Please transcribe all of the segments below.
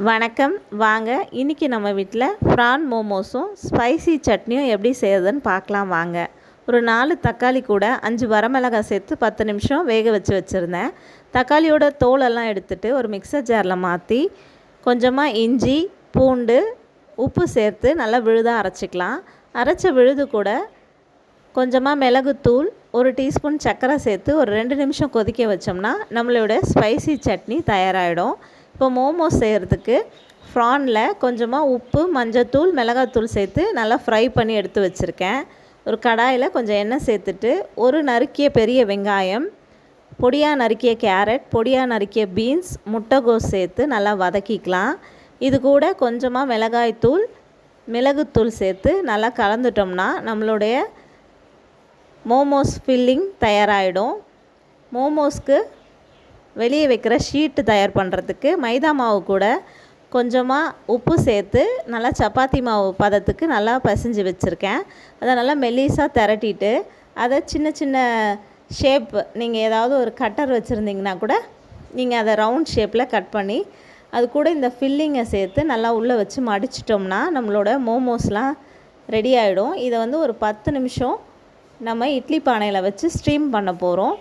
வணக்கம். வாங்க இன்றைக்கி நம்ம வீட்டில் ப்ரான் மோமோஸும் ஸ்பைசி சட்னியும் எப்படி செய்யறதுன்னு பார்க்கலாம் வாங்க. ஒரு 4 தக்காளி கூட 5 வரமிளகாய் சேர்த்து 10 நிமிஷம் வேக வச்சுருந்தேன். தக்காளியோட தோலெல்லாம் எடுத்துகிட்டு ஒரு மிக்சர் ஜாரில் மாற்றி கொஞ்சமாக இஞ்சி, பூண்டு, உப்பு சேர்த்து நல்லா விழுதாக அரைச்சிக்கலாம். அரைச்ச விழுது கூட கொஞ்சமாக மிளகுத்தூள், 1 டீஸ்பூன் சர்க்கரை சேர்த்து ஒரு 2 நிமிஷம் கொதிக்க வச்சோம்னா நம்மளோட ஸ்பைசி சட்னி தயாராகிடும். இப்போ மோமோஸ் செய்கிறதுக்கு ப்ரானில் கொஞ்சமாக உப்பு, மஞ்சத்தூள், மிளகாத்தூள் சேர்த்து நல்லா ஃப்ரை பண்ணி எடுத்து வச்சுருக்கேன். ஒரு கடாயில் கொஞ்சம் எண்ணெய் சேர்த்துட்டு ஒரு நறுக்கிய பெரிய வெங்காயம், பொடியாக நறுக்கிய கேரட், பொடியாக நறுக்கிய பீன்ஸ், முட்டைகோஸ் சேர்த்து நல்லா வதக்கிக்கலாம். இது கூட கொஞ்சமாக மிளகாய்த்தூள், மிளகுத்தூள் சேர்த்து நல்லா கலந்துட்டோம்னா நம்மளுடைய மோமோஸ் ஃபில்லிங் தயாராகிடும். மோமோஸ்க்கு வெளியே வைக்கிற ஷீட்டு தயார் பண்ணுறதுக்கு மைதா மாவு கூட கொஞ்சமாக உப்பு சேர்த்து நல்லா சப்பாத்தி மாவு பதத்துக்கு நல்லா பிசைஞ்சு வச்சுருக்கேன். அதை நல்லா மெல்லிஸாக திரட்டிட்டு அதை சின்ன சின்ன ஷேப், நீங்கள் ஏதாவது ஒரு கட்டர் வச்சுருந்திங்கன்னா கூட நீங்கள் அதை ரவுண்ட் ஷேப்பில் கட் பண்ணி அது கூட இந்த ஃபில்லிங்கை சேர்த்து நல்லா உள்ளே வச்சு மடிச்சிட்டோம்னா நம்மளோட மோமோஸ்லாம் ரெடி ஆகிடும். இதை ஒரு 10 நிமிஷம் நம்ம இட்லி பானையில் வச்சு ஸ்டீம் பண்ண போகிறோம்.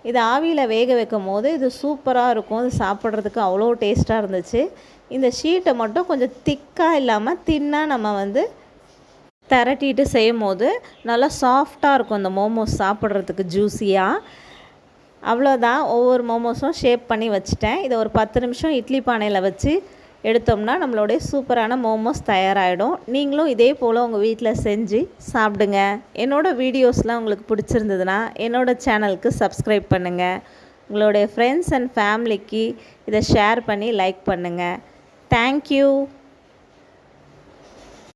இது ஆவியில் வேக வைக்கும் போது இது சூப்பராக இருக்கும். இது சாப்பிட்றதுக்கு அவ்வளோ டேஸ்ட்டாக இருந்துச்சு. இந்த ஷீட்டை மட்டும் கொஞ்சம் திக்காக இல்லாமல் தின்னாக நம்ம திரட்டிட்டு செய்யும் போது நல்லா சாஃப்டாக இருக்கும் இந்த மோமோஸ் சாப்பிட்றதுக்கு ஜூஸியாக. அவ்வளோதான், ஒவ்வொரு மோமோஸும் ஷேப் பண்ணி வச்சுட்டேன். இதை ஒரு 10 நிமிஷம் இட்லி பானையில் வச்சு எடுத்தோம்னா நம்மளுடைய சூப்பரான மோமோஸ் தயாராகிடும். நீங்களும் இதே போல் உங்கள் வீட்டில் செஞ்சு சாப்பிடுங்க. என்னோடய வீடியோஸ்லாம் உங்களுக்கு பிடிச்சிருந்ததுன்னா என்னோடய சேனலுக்கு சப்ஸ்கிரைப் பண்ணுங்கள். உங்களுடைய ஃப்ரெண்ட்ஸ் அண்ட் ஃபேமிலிக்கு இதை ஷேர் பண்ணி லைக் பண்ணுங்கள். தேங்க்யூ.